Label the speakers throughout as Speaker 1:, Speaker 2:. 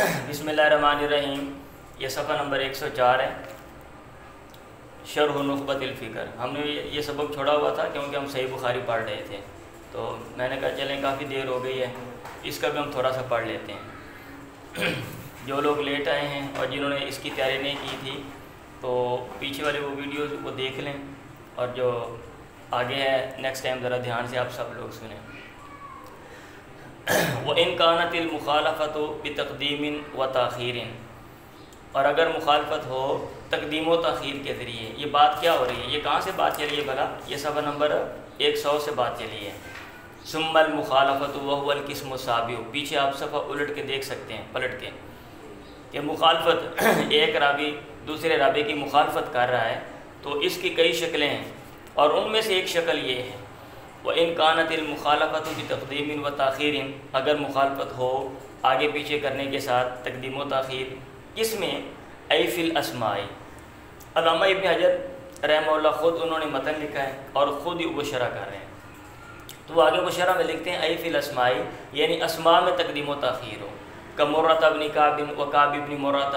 Speaker 1: بسم اللہ الرحمن الرحیم. یہ صفحہ نمبر 104 ہے. شرح نخبۃ الفکر. ہم نے یہ سبق چھوڑا ہوا تھا کیونکہ ہم صحیح بخاری پڑھ رہے تھے، تو میں نے کہا چلیں کافی دیر ہو گئی ہے، اس کا بھی ہم تھوڑا سا پڑھ لیتے ہیں. جو لوگ لیٹ آئے ہیں اور جنہوں نے اس کی تیاری نہیں کی تھی تو پیچھے والے وہ ویڈیوز کو دیکھ لیں، اور جو آگے ہے نیکسٹ ٹائم ذرا دھیان سے آپ سب لوگ سنیں. وَإِنْ كَانَتِ الْمُخَالَفَةُ بِتَقْدِيمٍ وَتَأْخِيرٍ. اور اگر مخالفت ہو تقدیم و تاخیر کے ذریعے. یہ بات کیا ہو رہی ہے؟ یہ کہاں سے بات چلی ہے بھلا؟ یہ صفحہ نمبر 100 سے بات چلی ہے. ثم المخالفت وهو القسم السابع. پیچھے آپ صفحہ الٹ کے دیکھ سکتے ہیں، پلٹ کے، کہ مخالفت ایک راوی دوسرے راوی کی مخالفت کر رہا ہے تو اس کی کئی شکلیں ہیں، اور ان میں سے ایک شکل یہ ہے وَإِنْ كَانَتِ الْمُخَالَفَةُ بِتَقْدِيمٍ وَتَأْخِيرٍ. اگر مخالفت ہو آگے پیچھے کرنے کے ساتھ تقدیم و تاخیر. کس میں؟ ای فی الاسماء. علامہ ابن حجر رحمہ اللہ خود انہوں نے متن لکھا ہے اور خود ہی وہ شرح کر رہے ہیں، تو وہ آگے وہ شرح میں لکھتے ہیں ای فی الاسماء، یعنی اسماء میں تقدیم و تاخیر ہو. کمرۃ بن کعب و کعب بن مرۃ.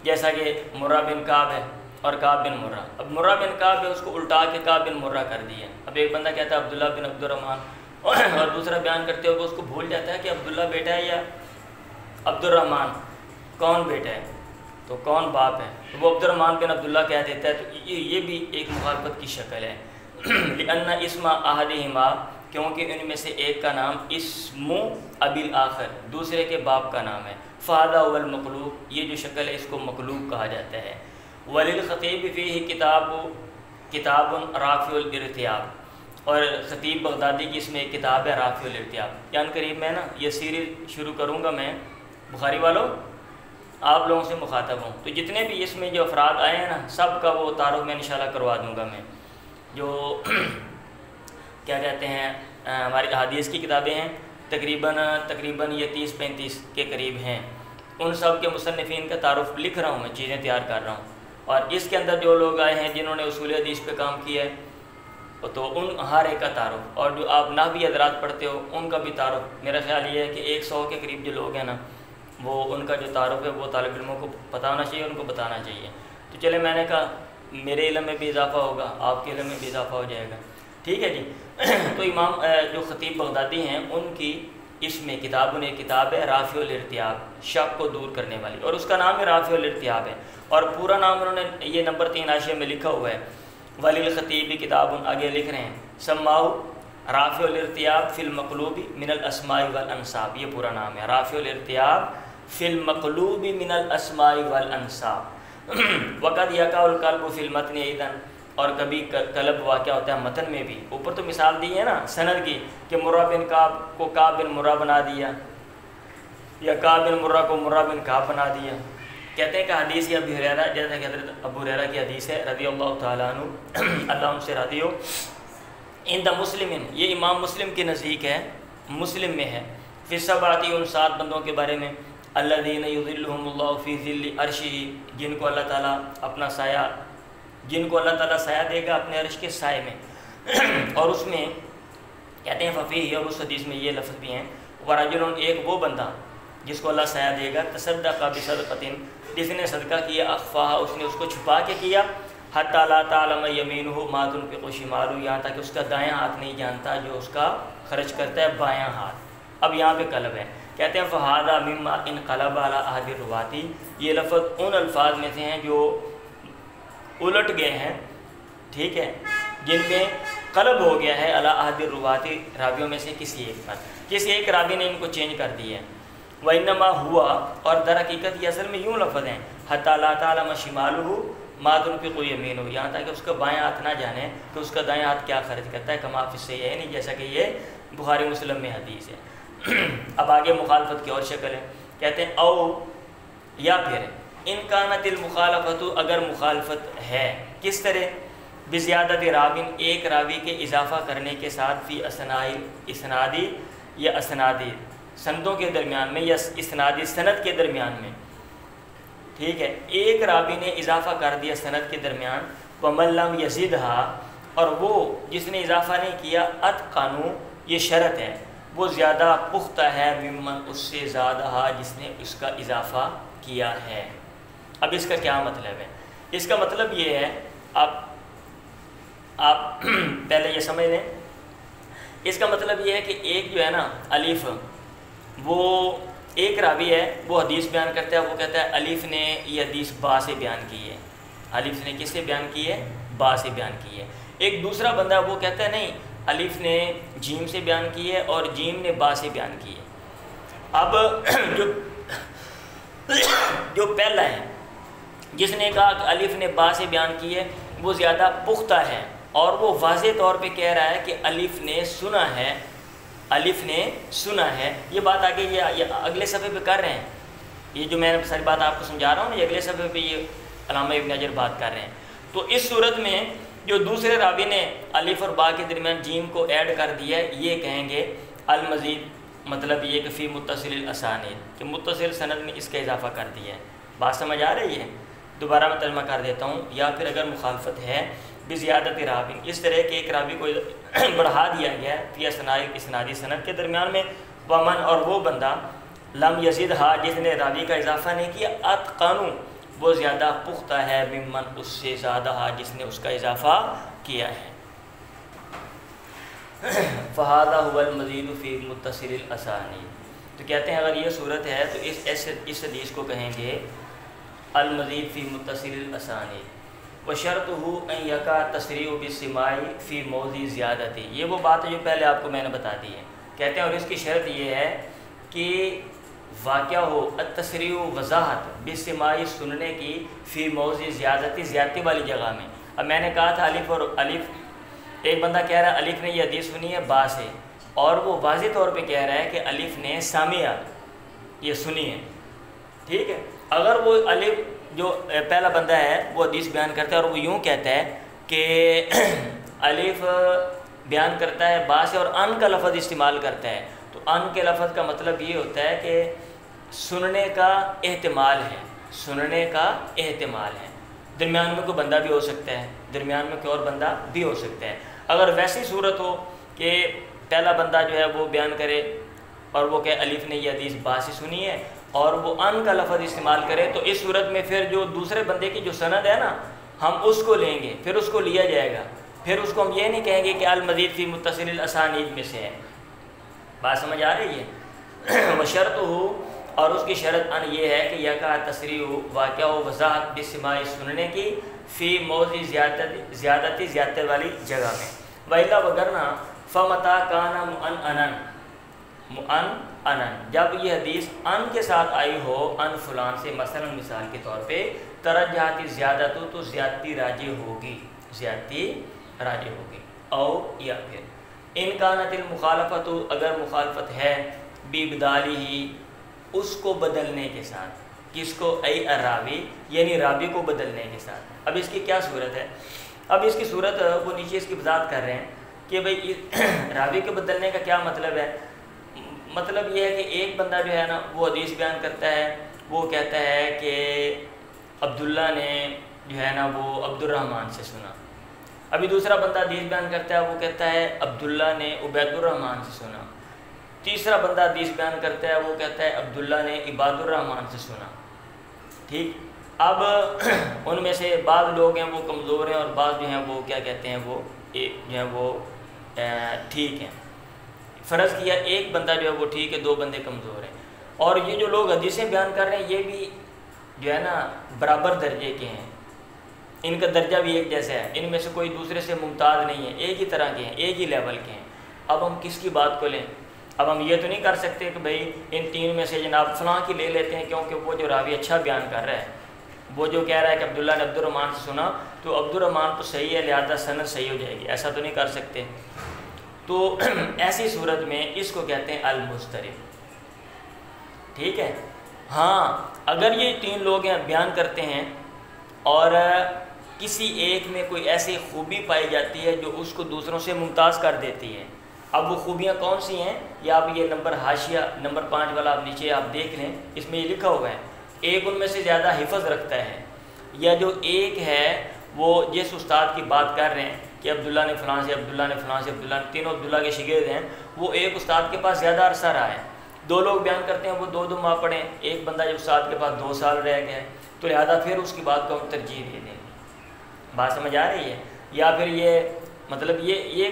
Speaker 1: جیسا کہ مرہ بن کعب ہے اور کعب بن مرہ. اب مرہ بن کعب ہے، اس کو الٹا کے کعب بن مرہ کر دیا. اب ایک بندہ کہتا ہے عبداللہ بن عبد الرحمن، اور دوسرا بیان کرتے ہوئے اس کو بھول جاتا ہے کہ عبداللہ بیٹا ہے یا عبد الرحمن کون بیٹا ہے، تو کون باپ ہے، تو وہ عبد الرحمن بن عبداللہ کہہ دیتا ہے. تو یہ بھی ایک مخالفت کی شکل ہے. لأن اسم احدہما، کیونکہ ان میں سے ایک کا نام اسم ابی الاخر، دوسرے کے باپ کا نام ہے. فہذا هو المقلوب. یہ جو شکل ہے اس کو مقلوب کہا جاتا ہے. وللخطیب فیہ کتاب رافع الارتیاب. اور خطیب بغدادی کی اس میں ایک کتاب ہے رافع الارتیاب. یعنی قریب میں نا یہ سیریز شروع کروں گا میں، بخاری والوں آپ لوگوں سے مخاطب ہوں، تو جتنے بھی اس میں جو افراد آئے ہیں نا سب کا وہ تعارف میں انشاءاللہ کروا دوں گا. میں جو کیا کہتے ہیں ہماری احادیث کی کتابیں ہیں تقریباً یہ 30-35 کے قریب ہیں، ان سب کے مصنفین کا تعارف لکھ رہا ہوں میں، چیزیں تیار کر رہا ہوں. اور اس کے اندر جو لوگ آئے ہیں جنہوں نے اصول حدیث پہ کام کیا ہے تو ان ہر ایک کا تعارف، اور جو آپ نحوی حضرات پڑھتے ہو ان کا بھی تعارف. میرا خیال یہ ہے کہ 100 کے قریب جو لوگ ہیں نا وہ ان کا جو تعارف ہے وہ طالب علموں کو پتہ ہونا چاہیے، ان کو بتانا چاہیے. تو چلے میں نے کہا میرے علم میں بھی اضافہ ہوگا، آپ کے علم میں بھی اضافہ ہو جائے گا. ٹھیک ہے جی. تو امام جو خطیب بغدادی ہیں ان کی اس میں کتاب ہے رافع الارتیاب، شک کو دور کرنے والی، اور اس کا نام ہے رافع الارتیاب ہے. اور پورا نام انہوں نے یہ نمبر 3 حاشیے میں لکھا ہوا ہے. وللخطیب کتاب، آگے لکھ رہے ہیں سماؤ رافع الارتیاب فی المقلوب من الاسماء والانساب. یہ پورا نام ہے رافع الارتیاب فی المقلوب من الاسماء والانساب. وقد یقع القلب فی المتن ایضا. اور کبھی قلب واقع ہوتا ہے متن میں بھی. اوپر تو مثال دی ہے نا سند کی کہ مرہ بن کعب کو کعب بن مرہ بنا دیا، یا کعب بن مرہ کو مرہ بن کعب بنا دیا. کہتے ہیں کہ حدیث یہ ابو ہریرہ، جیسا کہ حضرت ابو ہریرہ کی حدیث ہے رضی اللہ تعالیٰ عنہ، اللہ ان سے راضی ہو. عند مسلم، یہ امام مسلم کے نزدیک ہے، مسلم میں ہے. فی السبعۃ، ان 7 بندوں کے بارے میں، الذین یظلھم اللہ فی ظل عرشہ، جن کو اللہ تعالیٰ اپنا سایہ، جن کو اللہ تعالیٰ سایہ دے گا اپنے عرش کے سائے میں. اور اس میں کہتے ہیں ففیہ، اور اس حدیث میں یہ لفظ بھی ہیں ورجل، ایک وہ بندہ جس کو اللہ سایہ دے گا، تصدق بصدقۃ، جس نے صدقہ کیا، اخفاہا، اس نے اس کو چھپا کے کیا، حتی لا تعلم یمینہ ما تنفق شمالہ، یہاں تک کہ اس کا دایاں ہاتھ نہیں جانتا جو اس کا خرچ کرتا ہے بایاں ہاتھ. اب یہاں پہ قلب ہے. کہتے ہیں فہذا مما انقلب علی احد الرواۃ، یہ لفظ ان الفاظ میں سے ہیں جو الٹ گئے ہیں، ٹھیک ہے، جن میں قلب ہو گیا ہے علی احد الرواۃ، راویوں میں سے کسی ایک پر، کسی ایک راوی نے ان کو چینج کر دیا ہے. وانما ہوا، اور در حقیقت یہ اصل میں یوں لفظ ہیں حتی لا تعلم شمالہ ما تنفق یمینہ، یہاں تک کہ اس کا بایاں ہاتھ نہ جانے کہ اس کا دایاں ہاتھ کیا خرچ کرتا ہے. کما فی الصحیحین، جیسا کہ یہ بخاری مسلم میں حدیث ہے. اب آگے مخالفت کی اور شکل ہے. کہتے ہیں او، یا پھر ان کانت المخالفت، اگر مخالفت ہے کس طرح؟ بزیادت راوین، ایک راوی کے اضافہ کرنے کے ساتھ، فی اسنادی یا اسنادی، سندوں کے درمیان میں، یا اسنادی سند کے درمیان میں. ٹھیک ہے، ایک راوی نے اضافہ کر دیا سند کے درمیان. ومن لم یزدھا، اور وہ جس نے اضافہ نہیں کیا، اتقنوا، یہ شرط ہے، وہ زیادہ پختہ ہے ممن اس سے زیادہ جس نے اس کا اضافہ کیا ہے۔ اب اس کا کیا مطلب ہے؟ اس کا مطلب یہ ہے، آپ پہلے یہ سمجھ لیں، اس کا مطلب یہ ہے کہ ایک جو ہے نا الف، وہ ایک راوی ہے، وہ حدیث بیان کرتا ہے، وہ کہتا ہے الف نے یہ حدیث با سے بیان کی ہے، الف نے کس سے بیان کی ہے؟ با سے بیان کی ہے۔ ایک دوسرا بندہ وہ کہتا ہے نہیں، الف نے جیم سے بیان کی ہے اور جیم نے با سے بیان کی ہے۔ اب جو پہلا ہے جس نے کہا کہ الف نے با سے بیان کی ہے، وہ زیادہ پختہ ہے اور وہ واضح طور پہ کہہ رہا ہے کہ الف نے سنا ہے، الف نے سنا ہے۔ یہ بات آگے یہ اگلے صفحے پہ کر رہے ہیں، یہ جو میں نے ساری بات آپ کو سمجھا رہا ہوں نا، یہ اگلے صفحے پہ یہ علامہ ابن حجر بات کر رہے ہیں۔ تو اس صورت میں جو دوسرے راوی نے الف اور با کے درمیان جیم کو ایڈ کر دیا ہے، یہ کہیں گے المزید، مطلب یہ کہ فی متصل الاسانید، کہ متصل سند میں اس کا اضافہ کر دیا ہے۔ بات سمجھ آ رہی ہے؟ دوبارہ میں ترجمہ کر دیتا ہوں۔ یا پھر اگر مخالفت ہے بزیادت راوی، اس طرح کہ ایک راوی کو بڑھا دیا گیا ہے فی اسنادی سند کے درمیان میں، ومن اور وہ بندہ لم یزید ہا جس نے راوی کا اضافہ نہیں کیا، اتقنو وہ زیادہ پختہ ہے ممن اس سے زیادہ ہا جس نے اس کا اضافہ کیا ہے۔ فہذا هو المزید فی متصل الاسانید، تو کہتے ہیں اگر یہ صورت ہے تو اس حدیث کو کہیں گے المزید فی متصل الاسانید، وشرطہ ان یقع تصریح بالسماع فی موضع زیادتی۔ یہ وہ بات ہے جو پہلے آپ کو میں نے بتا دی ہے، کہتے ہیں اور اس کی شرط یہ ہے کہ واقعہ ہو التصریح وضاحت بالسماع سننے کی فی موضع زیادتی، زیادتی والی جگہ میں۔ اب میں نے کہا تھا الف اور الف، ایک بندہ کہہ رہا ہے الف نے یہ حدیث سنی ہے با سے، اور وہ واضح طور پہ کہہ رہا ہے کہ الف نے سامعہ یہ سنی ہے، ٹھیک ہے۔ اگر وہ الف جو پہلا بندہ ہے وہ حدیث بیان کرتا ہے اور وہ یوں کہتا ہے کہ الف بیان کرتا ہے با سے اور ان کا لفظ استعمال کرتا ہے، تو ان کے لفظ کا مطلب یہ ہوتا ہے کہ سننے کا احتمال ہے، سننے کا احتمال ہے، درمیان میں کوئی بندہ بھی ہو سکتا ہے، درمیان میں کوئی اور بندہ بھی ہو سکتا ہے۔ اگر ویسی صورت ہو کہ پہلا بندہ جو ہے وہ بیان کرے اور وہ کہ الف نے یہ حدیث با سے سنی ہے اور وہ ان کا لفظ استعمال کرے، تو اس صورت میں پھر جو دوسرے بندے کی جو سند ہے نا، ہم اس کو لیں گے، پھر اس کو لیا جائے گا، پھر اس کو ہم یہ نہیں کہیں گے کہ المزید فی متصل الاسانید میں سے ہے۔ بات سمجھ آ رہی ہے؟ وشرط ہو، اور اس کی شرط ان یہ ہے کہ یقع تصریح واقعہ و وضاحت بالسماع سننے کی فی موضع زیادتی، زیادتی والی جگہ میں، وإلا وگرنہ فمتا کان مؤنن، جب یہ حدیث ان کے ساتھ آئی ہو ان فلان سے، مثلا مثال کے طور پہ ترجحاتی زیادت، تو زیادتی راجح ہوگی، زیادتی راجح ہوگی، او یا پھر ان کانت المخالفت، اگر مخالفت ہے بابدالہ ہی اس کو بدلنے کے ساتھ، کس کو؟ ای الراوی، یعنی راوی کو بدلنے کے ساتھ۔ اب اس کی کیا صورت ہے؟ اب اس کی صورت وہ نیچے اس کی وضاحت کر رہے ہیں کہ بھئی راوی کے بدلنے کا کیا مطلب ہے؟ مطلب یہ ہے کہ ایک بندہ جو ہے نا وہ حدیث بیان کرتا ہے، وہ کہتا ہے کہ عبداللہ نے جو ہے نا وہ عبد الرحمن سے سنا، ابھی دوسرا بندہ حدیث بیان کرتا ہے، وہ کہتا ہے عبداللہ نے عبید الرحمن سے سنا، تیسرا بندہ حدیث بیان کرتا ہے، وہ کہتا ہے عبداللہ نے عباد الرحمن سے سنا، ٹھیک۔ اب ان میں سے بعض لوگ ہیں وہ کمزور ہیں اور بعض جو ہیں وہ کیا کہتے ہیں، وہ جو ہیں وہ ٹھیک ہیں۔ فرض کیا ایک بندہ جو ہے وہ ٹھیک ہے، دو بندے کمزور ہیں، اور یہ جو لوگ حدیثیں بیان کر رہے ہیں یہ بھی جو ہے نا برابر درجے کے ہیں، ان کا درجہ بھی ایک جیسا ہے، ان میں سے کوئی دوسرے سے ممتاز نہیں ہے، ایک ہی طرح کے ہیں، ایک ہی لیول کے ہیں۔ اب ہم کس کی بات کو لیں؟ اب ہم یہ تو نہیں کر سکتے کہ بھئی ان تین میں سے جناب فلاں کی لے لیتے ہیں کیونکہ وہ جو راوی اچھا بیان کر رہا ہے، وہ جو کہہ رہا ہے کہ عبداللہ نے عبد الرحمن سے سنا تو عبد الرحمن تو صحیح ہے لہذا سند صحیح ہو جائے گی، ایسا تو نہیں کر سکتے۔ تو ایسی صورت میں اس کو کہتے ہیں المضطرب، ٹھیک ہے۔ ہاں اگر یہ تین لوگ ہیں بیان کرتے ہیں اور کسی ایک میں کوئی ایسی خوبی پائی جاتی ہے جو اس کو دوسروں سے ممتاز کر دیتی ہے، اب وہ خوبیاں کون سی ہیں یہ آپ یہ نمبر حاشیہ نمبر 5 والا آپ نیچے آپ دیکھ لیں، اس میں یہ لکھا ہوا ہے، ایک ان میں سے زیادہ حفظ رکھتا ہے، یا جو ایک ہے وہ جس استاد کی بات کر رہے ہیں کہ عبداللہ نے فلاں سے، عبداللہ نے فلاں سے، عبداللہ نے، تینوں عبداللہ کے شاگرد ہیں، وہ ایک استاد کے پاس زیادہ عرصہ رہا ہے. دو لوگ بیان کرتے ہیں وہ 2 ماہ پڑھیں، ایک بندہ جب استاد کے پاس 2 سال رہ گیا ہے تو لہذا پھر اس کی بات کو ہم ترجیح دے دیں. بات سمجھ آ رہی ہے؟ یا پھر یہ مطلب یہ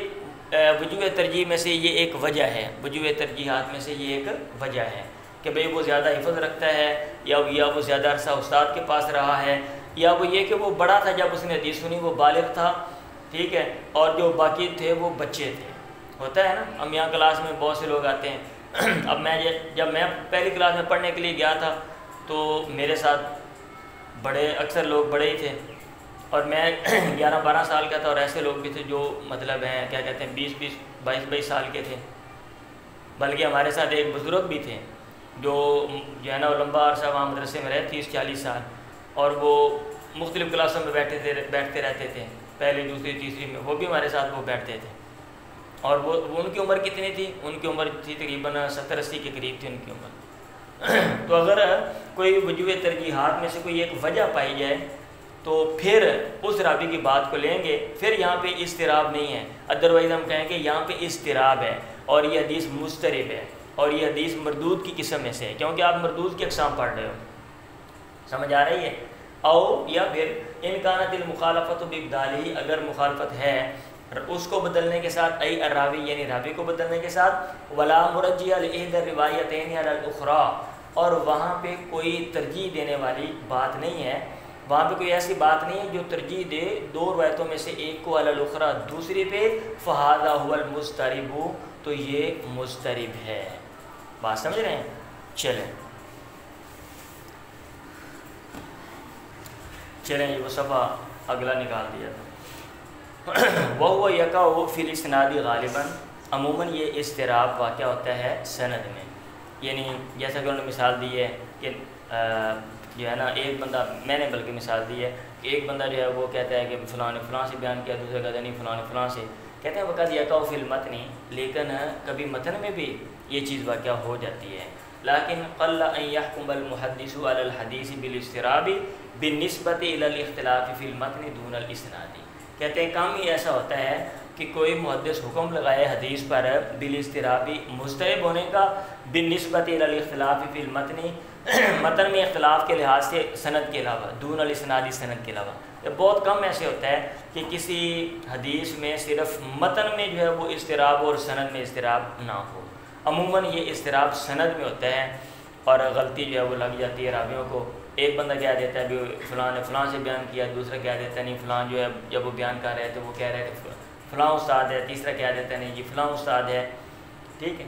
Speaker 1: وجوہ ترجیح میں سے یہ ایک وجہ ہے، وجوہ ترجیحات میں سے یہ ایک وجہ ہے کہ بھئی وہ زیادہ حفظ رکھتا ہے، یا وہ زیادہ عرصہ استاد کے پاس رہا ہے، یا وہ یہ کہ وہ بڑا تھا جب اس نے حدیث سنی، وہ بالغ تھا، ٹھیک ہے، اور جو باقی تھے وہ بچے تھے. ہوتا ہے نا، ہم یہاں کلاس میں بہت سے لوگ آتے ہیں. اب جب میں پہلی کلاس میں پڑھنے کے لیے گیا تھا تو میرے ساتھ اکثر لوگ بڑے ہی تھے، اور میں 11-12 سال کا تھا، اور ایسے لوگ بھی تھے جو مطلب ہیں کیا کہتے ہیں 22 سال کے تھے. بلکہ ہمارے ساتھ ایک بزرگ بھی تھے جو ہے نا لمبا عرصہ وہاں مدرسے میں رہے 30-40 سال، اور وہ مختلف کلاسوں میں بیٹھتے رہتے تھے، پہلی دوسری تیسری میں وہ بھی ہمارے ساتھ وہ بیٹھتے تھے. اور وہ ان کی عمر کتنی تھی؟ ان کی عمر تھی تقریباً 70-80 کے قریب تھی ان کی عمر. تو اگر کوئی وجوہ ترجیحات میں سے کوئی ایک وجہ پائی جائے تو پھر اس راوی کی بات کو لیں گے. پھر یہاں پہ اضطراب نہیں ہے، ادروائز ہم کہیں کہ یہاں پہ اضطراب ہے اور یہ حدیث مضطرب ہے، اور یہ حدیث مردود کی قسم میں سے ہے، کیونکہ آپ مردود کی اقسام پڑھ رہے ہو. سمجھ آ رہی ہے؟ او یا پھر ان کانت المخالفت بابدالہ، اگر مخالفت ہے اس کو بدلنے کے ساتھ، ای الراوی یعنی راوی کو بدلنے کے ساتھ، ولا مرجیہ لإحدى الروایتین علی الاخری، اور وہاں پہ کوئی ترجیح دینے والی بات نہیں ہے، وہاں پہ کوئی ایسی بات نہیں ہے جو ترجیح دے 2 روایتوں میں سے ایک کو علی الاخری دوسری پہ، فہذا هو المضطرب، تو یہ مضطرب ہے. بات سمجھ رہے ہیں؟ چلیں یہ وہ صفحہ اگلا نکال دیا تھا. وَهُوَ يَقَعُ فِي الْإِسْنَادِ غالباً، عموماً یہ اضطراب واقع ہوتا ہے سند میں. یعنی جیسا کہ انہوں نے مثال دی ہے کہ جو ہے نا ایک بندہ، میں نے بلکہ مثال دی ہے کہ ایک بندہ جو ہے وہ کہتا ہے کہ فلاں نے فلاں سے بیان کیا، دوسرا کہتا ہے نہیں فلاں نے فلاں سے. کہتے ہیں وقت يَقَعُ فِي الْمَتْنِ، لیکن کبھی متن میں بھی یہ چیز واقع ہو جاتی ہے. لیکن قل ان يحكم المحدث على الحديث بالاضطراب بالنسبة الى الاختلاف في المتن دون الاسناد. کہتے ہیں کم ہی ایسا ہوتا ہے کہ کوئی محدث حکم لگائے حدیث پر بالاضطراب مضطرب ہونے کا، بالنسبت الی الاختلاف فی المتن، متن میں اختلاف کے لحاظ سے سند کے علاوہ، دون الاسناد سند کے علاوہ. بہت کم ایسے ہوتا ہے کہ کسی حدیث میں صرف متن میں جو ہے وہ اضطراب اور سند میں اضطراب نہ ہو. عموماً یہ اضطراب سند میں ہوتا ہے، اور غلطی جو ہے وہ لگ جاتی ہے راویوں کو. ایک بندہ کہہ دیتا ہے کہ فلاں نے فلاں سے بیان کیا، دوسرا کہہ دیتا ہے نہیں فلاں جو ہے جب وہ بیان کر رہے تھے وہ کہہ رہے تھے فلاں استاد ہے، تیسرا کہہ دیتا ہے نہیں جی فلاں استاد ہے. ٹھیک ہے،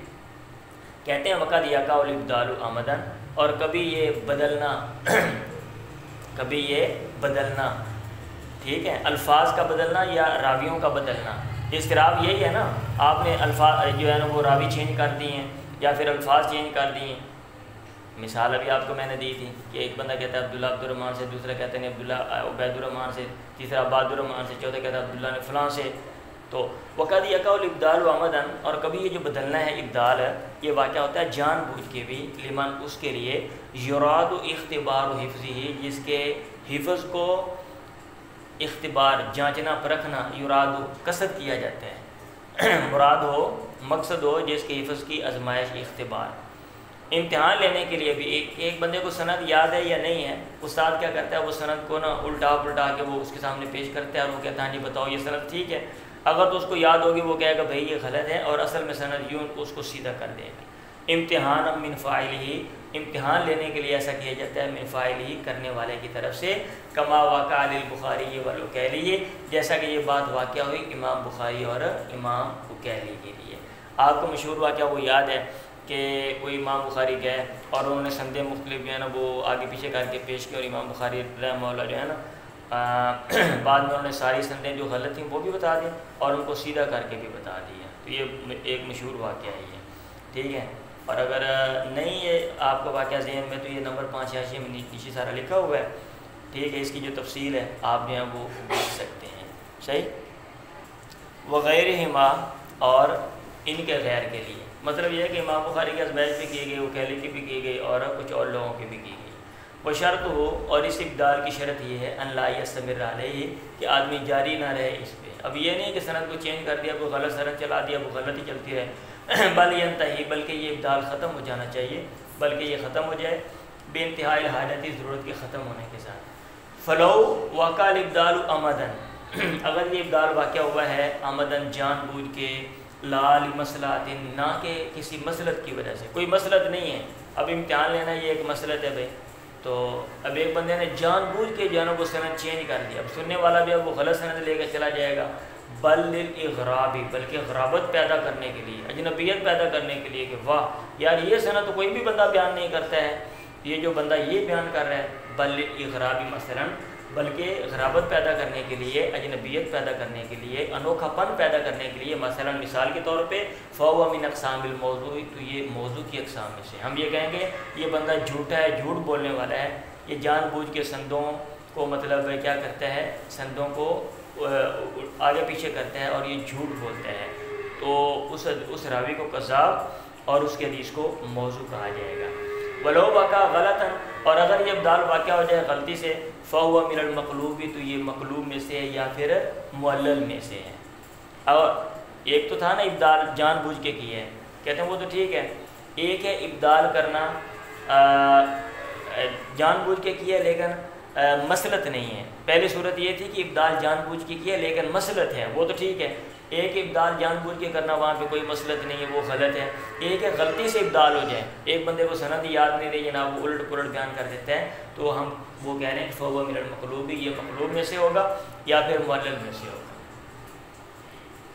Speaker 1: کہتے ہیں وقت یقع الابدال عمدن، اور کبھی یہ بدلنا ٹھیک ہے، الفاظ کا بدلنا یا راویوں کا بدلنا. اضطراب یہی ہے نا، آپ نے الفاظ جو ہے نا وہ راوی چینج کر دی ہیں یا پھر الفاظ چینج کر دی ہیں. مثال ابھی آپ کو میں نے دی تھی کہ ایک بندہ کہتا ہے عبداللہ عبد الرحمن سے، دوسرا کہتے ہیں عبداللہ عبید الرحمن سے، تیسرا عباد الرحمن سے، چوتھا کہتا ہے عبداللہ نے فلاں سے. تو وقت یقع الابدال عمدن، اور کبھی یہ جو بدلنا ہے ابدال ہے یہ واقع ہوتا ہے جان بوجھ کے بھی، لمن اس کے لیے، یراد اختبار و حفظی، جس کے حفظ کو اختبار جانچنا پرکھنا، یراد قصد کیا جاتا ہے، مراد ہو مقصد ہو جس کے حفظ کی آزمائش اختبار. امتحان لینے کے لیے بھی ایک بندے کو سند یاد ہے یا نہیں ہے، استاد کیا کرتا ہے وہ سند کو نا الٹا پلٹا کے وہ اس کے سامنے پیش کرتا ہے اور وہ کہتا ہے جی بتاؤ یہ سند ٹھیک ہے. اگر تو اس کو یاد ہوگی وہ کہے گا بھائی یہ غلط ہے، اور اصل میں سند یوں اس کو سیدھا کر دے گا. امتحان من فاعلہ، امتحان لینے کے لیے ایسا کیا جاتا ہے من فاعلہ، کرنے والے کی طرف سے. کما وقع للبخاری والوکیلی، جیسا کہ یہ بات واقع ہوئی امام بخاری اور امام وکیلی کے لیے. آپ کو مشہور واقعہ وہ یاد ہے کہ کوئی امام بخاری گئے اور انہوں نے سندیں مختلف جو ہے نا وہ آگے پیچھے کر کے پیش کی، اور امام بخاری رحمہ اللہ جو ہے نا بعد میں انہوں نے ساری سندیں جو غلط تھیں وہ بھی بتا دیں اور ان کو سیدھا کر کے بھی بتا دیا. تو یہ ایک مشہور واقعہ ہے یہ، ٹھیک ہے. اور اگر نہیں یہ آپ کو واقعہ ذہن میں تو یہ نمبر 586 میں نیچے سارا لکھا ہوا ہے، ٹھیک ہے. اس کی جو تفصیل ہے آپ جو ہے وہ دیکھ سکتے ہیں. صحیح. وغیرہما، اور ان کے غیر کے لیے، مطلب یہ ہے کہ امام بخاری کی آزمائش بھی کی گئی، وکیلی کی بھی کی گئی، اور کچھ اور لوگوں کی بھی کی گئی. وہ شرط ہو، اور اس ابدال کی شرط یہ ہے ان لا یستمر علیہ، کہ آدمی جاری نہ رہے اس پہ۔ اب یہ نہیں کہ سند کو چینج کر دیا، کوئی غلط سند چلا دیا، وہ غلط ہی چلتی رہے، بل ینتہی، بلکہ یہ ابدال ختم ہو جانا چاہیے، بلکہ یہ ختم ہو جائے بے انتہائی الحاجت، ضرورت کے ختم ہونے کے ساتھ۔ فلو وقع الابدال عمدن، اگر یہ ابدال واقع ہوا ہے عمدن جان بوجھ کے، لا لمصلحت، نہ کہ کسی مصلحت کی وجہ سے، کوئی مصلحت نہیں ہے، اب امتحان لینا یہ ایک مصلحت ہے بھائی، تو اب ایک بندے نے جان بوجھ کے جو ہے نا وہ سند چینج کر دیا، اب سننے والا بھی اب وہ غلط سند لے کے چلا جائے گا، بل للاغرابی، بلکہ غرابت پیدا کرنے کے لیے، اجنبیت پیدا کرنے کے لیے، کہ واہ یار یہ سند تو کوئی بھی بندہ بیان نہیں کرتا ہے، یہ جو بندہ یہ بیان کر رہا ہے، بل للاغرابی مثلا، بلکہ غرابت پیدا کرنے کے لیے، اجنبیت پیدا کرنے کے لیے، انوکھا پن پیدا کرنے کے لیے، مثلا مثال کے طور پہ فہو من اقسام الموضوع، تو یہ موضوع کی اقسام میں سے، ہم یہ کہیں گے یہ بندہ جھوٹا ہے، جھوٹ بولنے والا ہے، یہ جان بوجھ کے سندوں کو مطلب کیا کرتا ہے، سندوں کو آگے پیچھے کرتا ہے اور یہ جھوٹ بولتا ہے، تو اس راوی کو کذاب اور اس کے حدیث کو موضوع کہا جائے گا۔ ولو واقع غلطاً، اور اگر یہ ابدال واقع ہو جائے غلطی سے، فہو من المقلوبی، تو یہ مقلوب میں سے یا پھر معلل میں سے ہے۔ اور ایک تو تھا نا ابدال جان بوجھ کے کی ہے، کہتے ہیں وہ تو ٹھیک ہے، ایک ہے ابدال کرنا جان بوجھ کے کیا لیکن مصلحت نہیں ہے، پہلی صورت یہ تھی کہ ابدال جان بوجھ کے کیا لیکن مصلحت ہے، وہ تو ٹھیک ہے، ایک ابدال جان بوجھ کے کرنا وہاں پہ کوئی مصلحت نہیں ہے، وہ غلط ہے، ایک ہے غلطی سے ابدال ہو جائے، ایک بندے کو سند یاد نہیں رہی جناب وہ الٹ پلٹ بیان کر دیتا ہے، تو ہم وہ کہہ رہے ہیں کہ فہو من المقلوبی، یہ مقلوب میں سے ہوگا یا پھر معلل میں سے ہوگا۔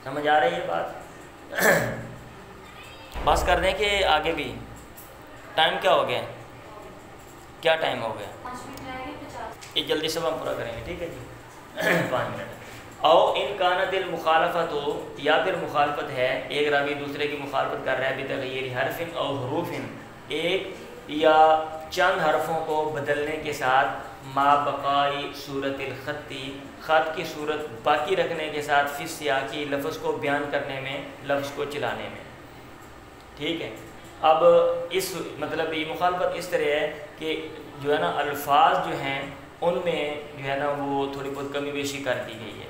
Speaker 1: سمجھ آ رہی ہے بات؟ بس کر دیں کہ آگے بھی ٹائم کیا ہو گیا، کیا ٹائم ہو گیا، یہ جلدی سے ہم پورا کریں گے، ٹھیک ہے جی 5 منٹ۔ او ان کانت المخالفت ہو، یا پھر مخالفت ہے، ایک راوی دوسرے کی مخالفت کر رہا ہے بتغیر حرف او حروف، ایک یا چند حرفوں کو بدلنے کے ساتھ، ما بقائی صورت الخطی، خط کی صورت باقی رکھنے کے ساتھ، فی سیاقی، لفظ کو بیان کرنے میں، لفظ کو چلانے میں، ٹھیک ہے۔ اب اس مطلب یہ مخالفت اس طرح ہے کہ جو ہے نا الفاظ جو ہیں ان میں جو ہے نا وہ تھوڑی بہت کمی بیشی کر دی گئی ہے۔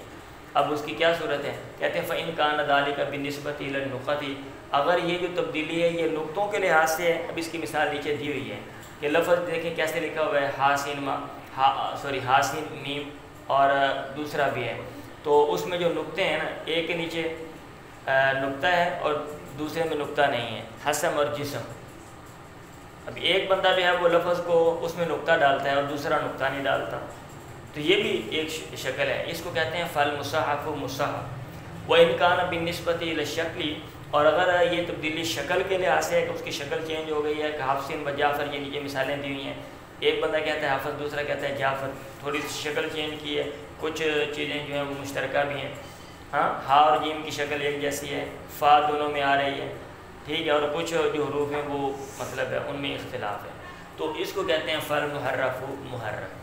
Speaker 1: اب اس کی کیا صورت ہے، کہتے ہیں فَإِنْ كَانَ ذَلِكَ بِالنِّسْبَةِ إِلَى النُّقَطِ، اگر یہ جو تبدیلی ہے یہ نقطوں کے لحاظ سے ہے، اب اس کی مثال نیچے دی ہوئی ہے کہ لفظ دیکھیں کیسے لکھا ہوا ہے، حاسین میم اور دوسرا بھی ہے، تو اس میں جو نقطے ہیں نا، ایک کے نیچے نقطہ ہے اور دوسرے میں نقطہ نہیں ہے، حسم اور جسم۔ اب ایک بندہ جو ہے وہ لفظ کو اس میں نقطہ ڈالتا ہے اور دوسرا نقطہ نہیں ڈالتا، تو یہ بھی ایک شکل ہے، اس کو کہتے ہیں فالمصحف مصحف۔ وَإِنْ كَانَ بِالنِّسْبَةِ إِلَى الشَّكْلِ، اور اگر یہ تبدیلی شکل کے لحاظ سے ہے کہ اس کی شکل چینج ہو گئی ہے، کہ حفص و جعفر، یہ نیچے مثالیں دی ہوئی ہیں، ایک بندہ کہتا ہے حفص، دوسرا کہتا ہے جعفر، تھوڑی سی شکل چینج کی ہے، کچھ چیزیں جو ہیں وہ مشترکہ بھی ہیں، ہاں ہا اور جیم کی شکل ایک جیسی ہے، فا دونوں میں آ رہی ہے، ٹھیک ہے، اور کچھ جو حروف ہیں وہ مطلب ہے ان میں اختلاف ہے، تو اس کو کہتے ہیں فالمحرف محرف۔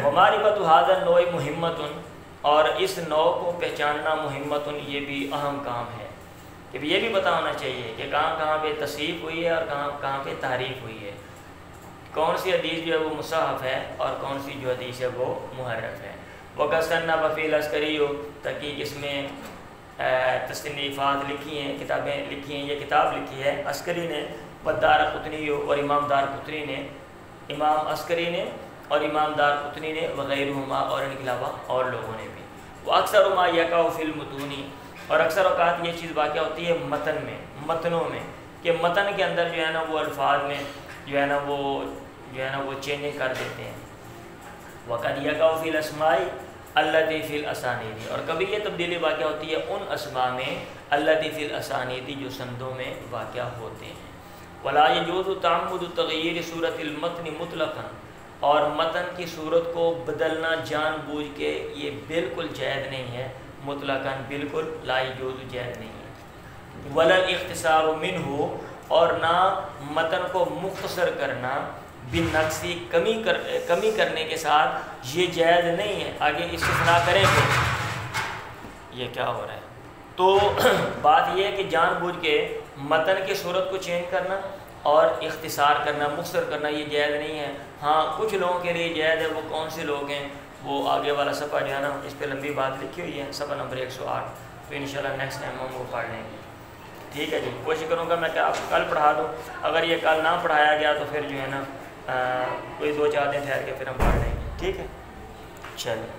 Speaker 1: ومعرفۃ ھذا النوع مہمۃ، اور اس نوع کو پہچاننا مہمۃ، یہ بھی اہم کام ہے، کہ یہ بھی پتہ ہونا چاہیے کہ کہاں کہاں پہ تصحیف ہوئی ہے اور کہاں کہاں پہ تحریف ہوئی ہے، کون سی حدیث جو ہے وہ مصحف ہے اور کون سی جو حدیث ہے وہ محرف ہے۔ وقد صنف فی العسکری، تحقیق اس میں تصنیفات لکھی ہیں، کتابیں لکھی ہیں، یہ کتاب لکھی ہے عسکری نے، دارقطنی اور امام دارقطنی نے، امام عسکری نے اور امام دارقطنی نے، وغیرہما، اور ان کے علاوہ اور لوگوں نے بھی۔ وہ اکثر ما یقع فی المتون، اور اکثر اوقات یہ چیز واقع ہوتی ہے متن میں، متنوں میں، کہ متن کے اندر جو ہے نا وہ الفاظ میں جو ہے نا وہ چینج کر دیتے ہیں۔ وقد یقع فی الاسماء التی فی الاسانید، اور کبھی یہ تبدیلی واقع ہوتی ہے ان اسماء میں التی فی الاسانید جو سندوں میں واقع ہوتے ہیں۔ ولا یجوز تعمد تغییر صورت المتن مطلقا، اور متن کی صورت کو بدلنا جان بوجھ کے یہ بالکل جائز نہیں ہے، مطلقاً بالکل لا یجوز جائز نہیں ہے۔ ولا الاختصار منہ، اور نہ متن کو مختصر کرنا، بالنقصی کمی کرنے کے ساتھ یہ جائز نہیں ہے، آگے استثناء کریں گے یہ کیا ہو رہا ہے۔ تو بات یہ ہے کہ جان بوجھ کے متن کی صورت کو چینج کرنا اور اختصار کرنا، مختصر کرنا یہ جائز نہیں ہے۔ ہاں کچھ لوگوں کے لیے جائز ہے، وہ کون سے لوگ ہیں؟ وہ آگے والا صفحہ جو ہے نا اس پہ لمبی بات لکھی ہوئی ہے، صفحہ نمبر 108، تو انشاءاللہ نیکسٹ ٹائم ہم وہ پڑھ لیں گے۔ ٹھیک ہے جی، کوشش کروں گا میں کہ آپ کل پڑھا دوں، اگر یہ کل نہ پڑھایا گیا تو پھر جو ہے نا کوئی 2-4 دن ٹھہر کے پھر ہم پڑھ لیں گے۔ ٹھیک ہے، چلیں۔